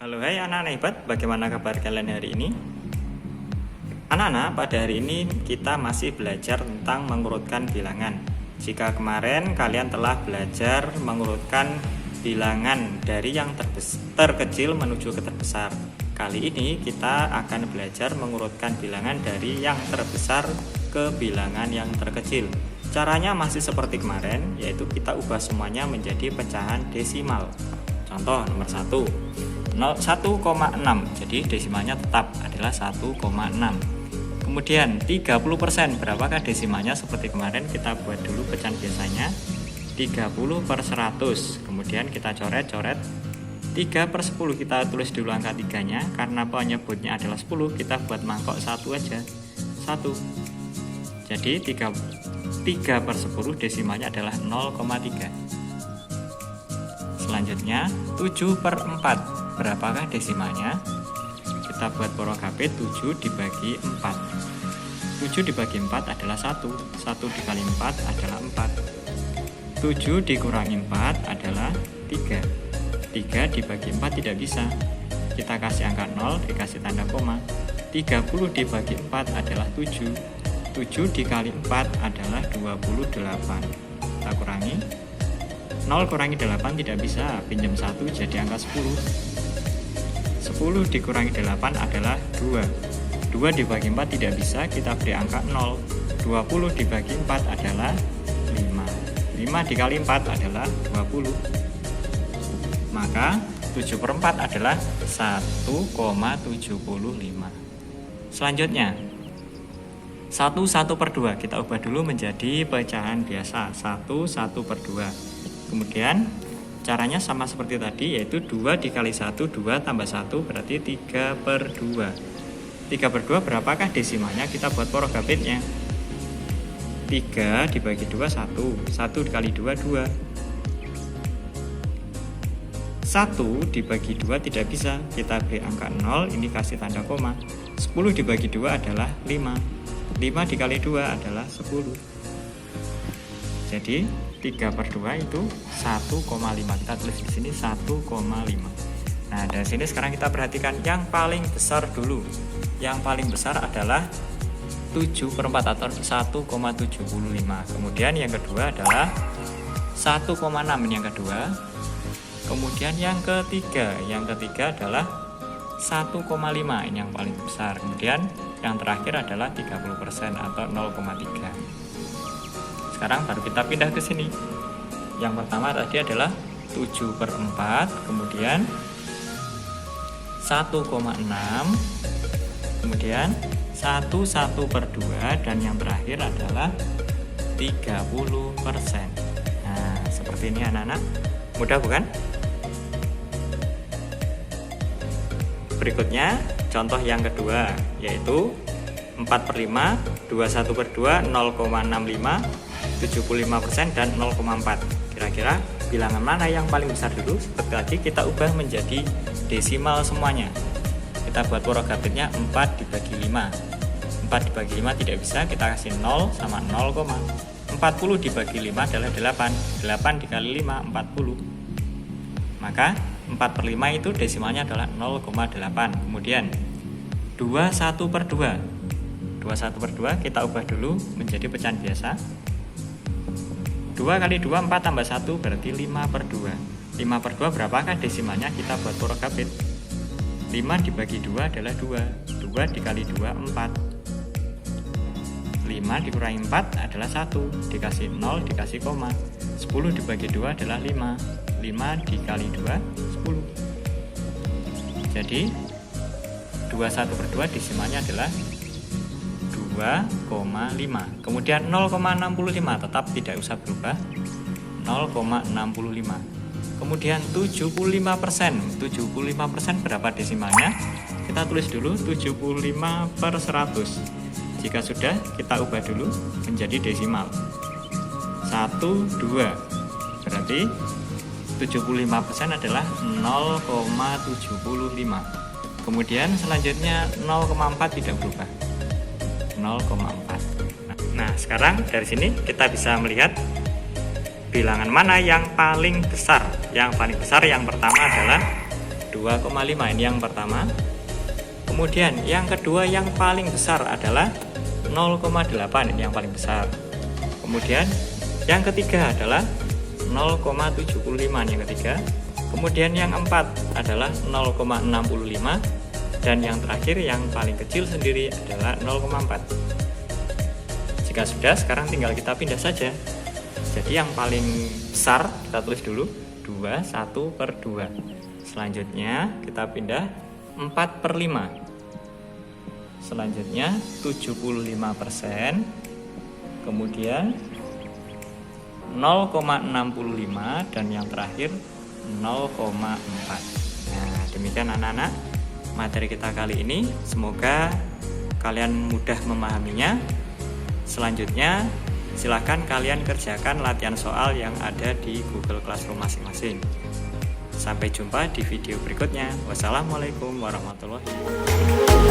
Halo, hai anak-anak hebat, bagaimana kabar kalian hari ini? Anak-anak, pada hari ini kita masih belajar tentang mengurutkan bilangan. Jika kemarin kalian telah belajar mengurutkan bilangan dari yang terkecil menuju ke terbesar, kali ini kita akan belajar mengurutkan bilangan dari yang terbesar ke bilangan yang terkecil. Caranya masih seperti kemarin, yaitu kita ubah semuanya menjadi pecahan desimal. Contoh nomor 1, 1,6, jadi desimalnya tetap adalah 1,6. Kemudian 30%, berapakah desimalnya? Seperti kemarin kita buat dulu pecahan biasanya 30/100. Kemudian kita coret-coret 3/10, kita tulis dulu angka 3 nya. Karena penyebutnya adalah 10, kita buat mangkok 1 aja, 1. Jadi 3/10 desimalnya adalah 0,3. Selanjutnya 7/4, berapakah desimalnya? Kita buat porogapit 7 dibagi 4. 7 dibagi 4 adalah 1. 1 dikali 4 adalah 4. 7 dikurangi 4 adalah 3. 3 dibagi 4 tidak bisa. Kita kasih angka 0, dikasih tanda koma. 30 dibagi 4 adalah 7. 7 dikali 4 adalah 28. Kita kurangi. 0 kurangi 8 tidak bisa, pinjam 1 jadi angka 10. 10 dikurangi 8 adalah 2. 2 dibagi 4 tidak bisa, kita beri angka 0. 20 dibagi 4 adalah 5. 5 dikali 4 adalah 20. Maka 7/4 adalah 1,75. Selanjutnya 1/2, kita ubah dulu menjadi pecahan biasa, 1/2. Kemudian caranya sama seperti tadi, yaitu 2 dikali 1, 2 tambah 1 berarti 3/2. 3/2 berapakah desimalnya? Kita buat porogapitnya. 3 dibagi 2, 1. 1 dikali 2, 2. 1 dibagi 2 tidak bisa, kita beri angka 0, ini kasih tanda koma. 10 dibagi 2 adalah 5. 5 dikali 2 adalah 10. Jadi 3/2 itu 1,5. Kita tulis di sini 1,5. Nah, dari sini sekarang kita perhatikan yang paling besar dulu. Yang paling besar adalah 7/4 atau 1,75. Kemudian yang kedua adalah 1,6, ini yang kedua. Kemudian yang ketiga adalah 1,5, ini yang paling besar. Kemudian yang terakhir adalah 30% atau 0,3. Sekarang baru kita pindah ke sini. Yang pertama tadi adalah 7/4, kemudian 1,6, kemudian 1/2, dan yang terakhir adalah 30%. Nah, seperti ini anak-anak. Mudah bukan? Berikutnya contoh yang kedua, yaitu 4/5, 21/2, 0,65, 75% dan 0,4. Kira-kira bilangan mana yang paling besar dulu? Seperti tadi kita ubah menjadi desimal semuanya. Kita buat porogapitnya 4 dibagi 5. 4 dibagi 5 tidak bisa, kita kasih 0 sama 0, 40 dibagi 5 adalah 8. 8 dikali 5, 40. Maka 4/5 itu desimalnya adalah 0,8. Kemudian 21/2. 21/2 kita ubah dulu menjadi pecahan biasa. 2 kali 2, 4 tambah 1 berarti 5/2. 5/2 berapakah desimalnya? Kita buat porogapit. 5 dibagi 2 adalah 2. 2 dikali 2, 4. 5 dikurangi 4 adalah 1. Dikasih 0, dikasih koma. 10 dibagi 2 adalah 5. 5 dikali 2, 10. Jadi 21/2 desimalnya adalah 2,5. Kemudian 0,65 tetap tidak usah berubah, 0,65. Kemudian 75%. 75% berapa desimalnya? Kita tulis dulu 75/100. Jika sudah, kita ubah dulu menjadi desimal. 1, 2. Berarti 75% adalah 0,75. Kemudian selanjutnya 0,4 tidak berubah, 0,4. Nah, sekarang dari sini kita bisa melihat bilangan mana yang paling besar. Yang paling besar yang pertama adalah 2,5. Ini yang pertama. Kemudian yang kedua yang paling besar adalah 0,8. Ini yang paling besar. Kemudian yang ketiga adalah 0,75. Ini yang ketiga. Kemudian yang keempat adalah 0,65. Dan yang terakhir yang paling kecil sendiri adalah 0,4. Jika sudah, sekarang tinggal kita pindah saja. Jadi yang paling besar kita tulis dulu 1/2. Selanjutnya kita pindah 4/5. Selanjutnya 75%. Kemudian 0,65 dan yang terakhir 0,4. Nah, demikian anak-anak materi kita kali ini. Semoga kalian mudah memahaminya. Selanjutnya silahkan kalian kerjakan latihan soal yang ada di Google Classroom masing-masing. Sampai jumpa di video berikutnya. Wassalamualaikum warahmatullahi wabarakatuh.